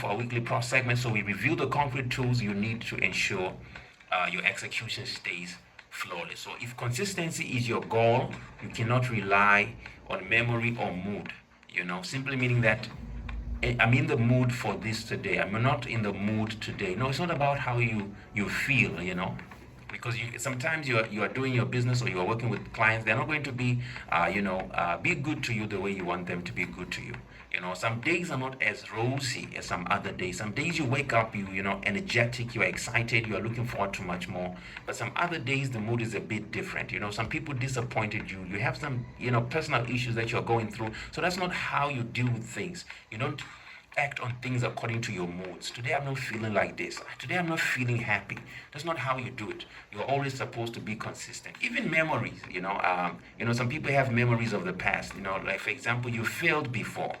for our weekly pro segment. So we review the concrete tools you need to ensure your execution stays flawless. So if consistency is your goal, you cannot rely on memory or mood. Simply meaning that I'm in the mood for this today. I'm not in the mood today. No, it's not about how you feel. Because sometimes you are doing your business or you are working with clients. They're not going to be good to you the way you want them to be good to you. Some days are not as rosy as some other days. Some days you wake up, energetic, you are excited, you are looking forward to much more. But some other days the mood is a bit different. Some people disappointed you. You have some, personal issues that you're going through. So that's not how you deal with things. You don't act on things according to your moods. Today I'm not feeling like this. Today I'm not feeling happy. That's not how you do it. You're always supposed to be consistent. Even memories, some people have memories of the past. Like for example, you failed before.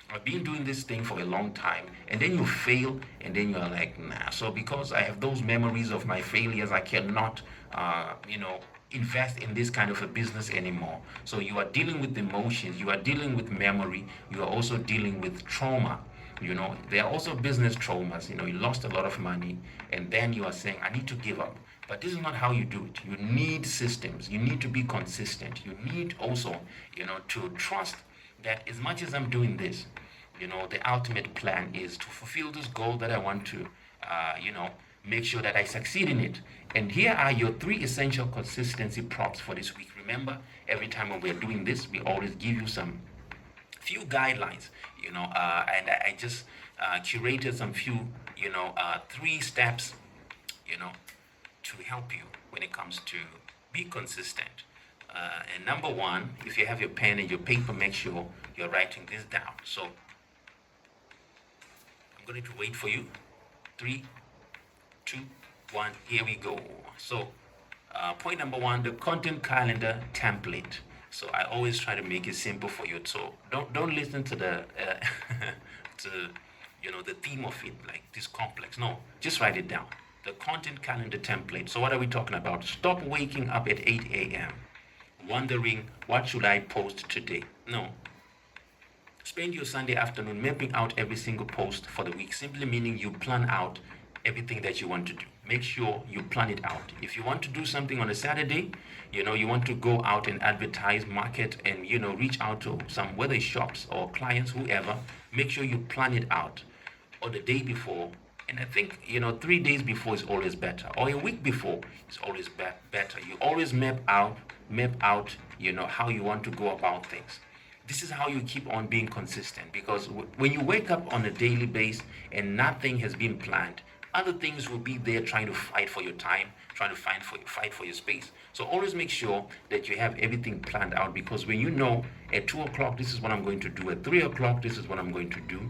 I've been doing this thing for a long time, and then you fail, and then you're like, nah. So because I have those memories of my failures, I cannot, invest in this kind of a business anymore. So you are dealing with emotions, you are dealing with memory, you are also dealing with trauma. There are also business traumas. You lost a lot of money, and then you are saying, I need to give up. But this is not how you do it. You need systems. You need to be consistent. You need also, to trust that as much as I'm doing this, the ultimate plan is to fulfill this goal that I want to, make sure that I succeed in it. And here are your 3 essential consistency props for this week. Remember, every time when we're doing this, we always give you some few guidelines, and I just curated some few, 3 steps, to help you when it comes to be consistent. And number 1, if you have your pen and your paper, make sure you're writing this down. So I'm going to wait for you. 3, 2, 1, here we go. So point number 1, the content calendar template. So I always try to make it simple for you. So don't listen to the to the theme of it like this complex. No, just write it down. The content calendar template. So what are we talking about? Stop waking up at 8 a.m. wondering what should I post today. No. Spend your Sunday afternoon mapping out every single post for the week. Simply meaning you plan out everything that you want to do. Make sure you plan it out. If you want to do something on a Saturday, you want to go out and advertise, market, and reach out to some, whether it's shops or clients, whoever, make sure you plan it out. Or the day before, and I think 3 days before is always better, or a week before is always better. You always map out how you want to go about things. This is how you keep on being consistent, because when you wake up on a daily basis and nothing has been planned, other things will be there trying to fight for your time, trying to fight for your space. So always make sure that you have everything planned out, because when at 2 o'clock, this is what I'm going to do. At 3 o'clock, this is what I'm going to do.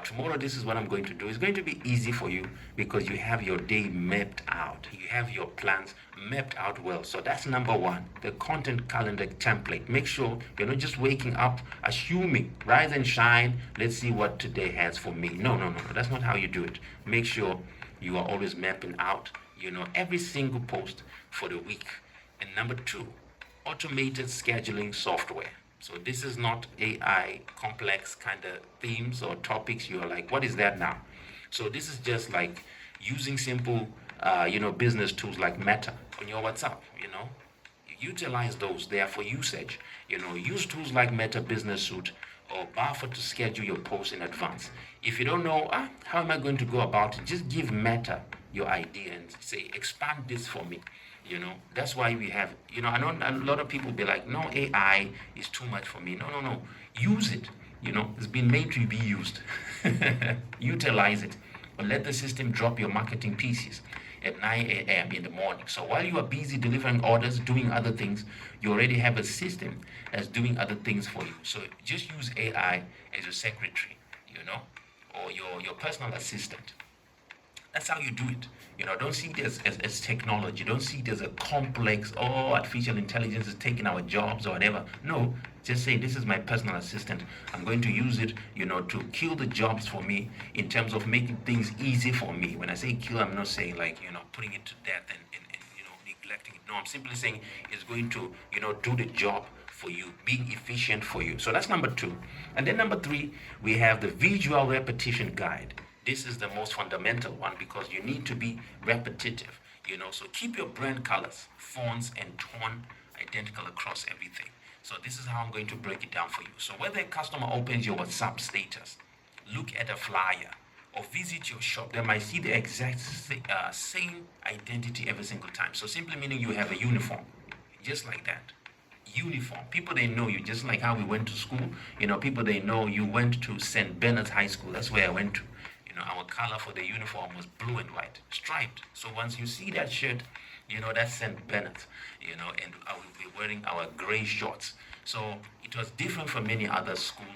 Tomorrow, this is what I'm going to do. It's going to be easy for you because you have your day mapped out. You have your plans mapped out well. So that's number 1, the content calendar template. Make sure you're not just waking up assuming, rise and shine, let's see what today has for me. No. That's not how you do it. Make sure you are always mapping out, every single post for the week. And number 2, automated scheduling software. So this is not AI complex kind of themes or topics. You're like, what is that now? So this is just like using simple, business tools like Meta on your WhatsApp. Utilize those. They are for usage. Use tools like Meta Business Suite or Buffer to schedule your posts in advance. If you don't know, how am I going to go about it? Just give Meta your idea and say, expand this for me. That's why we have, I know a lot of people be like, no, AI is too much for me. No. Use it. It's been made to be used. Utilize it. But let the system drop your marketing pieces at 9 a.m. in the morning. So while you are busy delivering orders, doing other things, you already have a system that's doing other things for you. So just use AI as your secretary, or your personal assistant. That's how you do it. Don't see it as technology. Don't see it as a complex, artificial intelligence is taking our jobs or whatever. No, just say, this is my personal assistant. I'm going to use it, to kill the jobs for me in terms of making things easy for me. When I say kill, I'm not saying like, putting it to death and neglecting it. No, I'm simply saying it's going to, do the job for you, being efficient for you. So that's number 2. And then number 3, we have the visual repetition guide. This is the most fundamental one because you need to be repetitive, so keep your brand colors, fonts, and tone identical across everything. So this is how I'm going to break it down for you. So whether a customer opens your WhatsApp status, look at a flyer, or visit your shop, they might see the exact same identity every single time. So simply meaning you have a uniform, just like that. Uniform. People, they know you, just like how we went to school. People, they know you went to St. Bernard's High School. That's where I went to. Our color for the uniform was blue and white, striped. So once you see that shirt, that's St. Bernard's, and I will be wearing our gray shorts. So it was different from many other school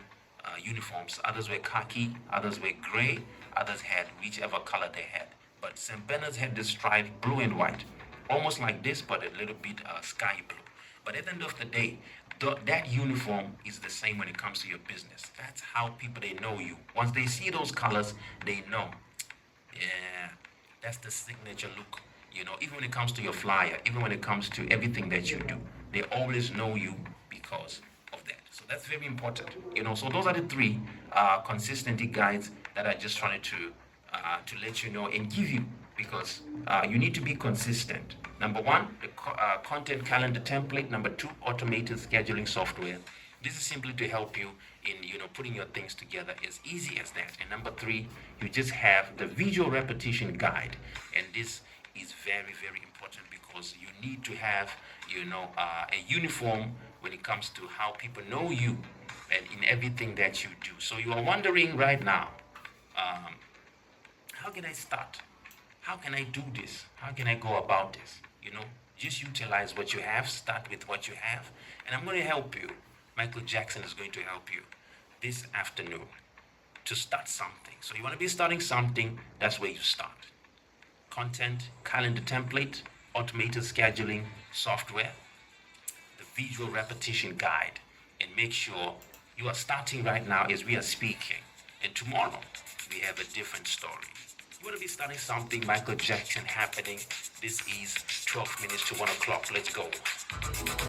uniforms. Others were khaki, others were gray, others had whichever color they had. But St. Bernard's had this stripe, blue and white, almost like this, but a little bit sky blue. But at the end of the day, that uniform is the same when it comes to your business. That's how people, they know you. Once they see those colors, they know, yeah, that's the signature look. Even when it comes to your flyer, even when it comes to everything that you do, they always know you because of that. So that's very important. So those are the three consistency guides that I just wanted to let you know and give you, because you need to be consistent. Number one, the content calendar template. Number two, automated scheduling software. This is simply to help you in putting your things together, as easy as that. And number three, you just have the visual repetition guide, and this is very, very important because you need to have a uniform when it comes to how people know you and in everything that you do. So you are wondering right now, how can I start? How can I do this? How can I go about this? Just utilize what you have, start with what you have, and I'm going to help you. Michael Jackson is going to help you this afternoon to start something. So you want to be starting something, that's where you start. Content, calendar template, automated scheduling software, the visual repetition guide, and make sure you are starting right now as we are speaking. And tomorrow, we have a different story. You want to be starting something, Michael Jackson happening. This is 12 minutes to 1 o'clock. Let's go.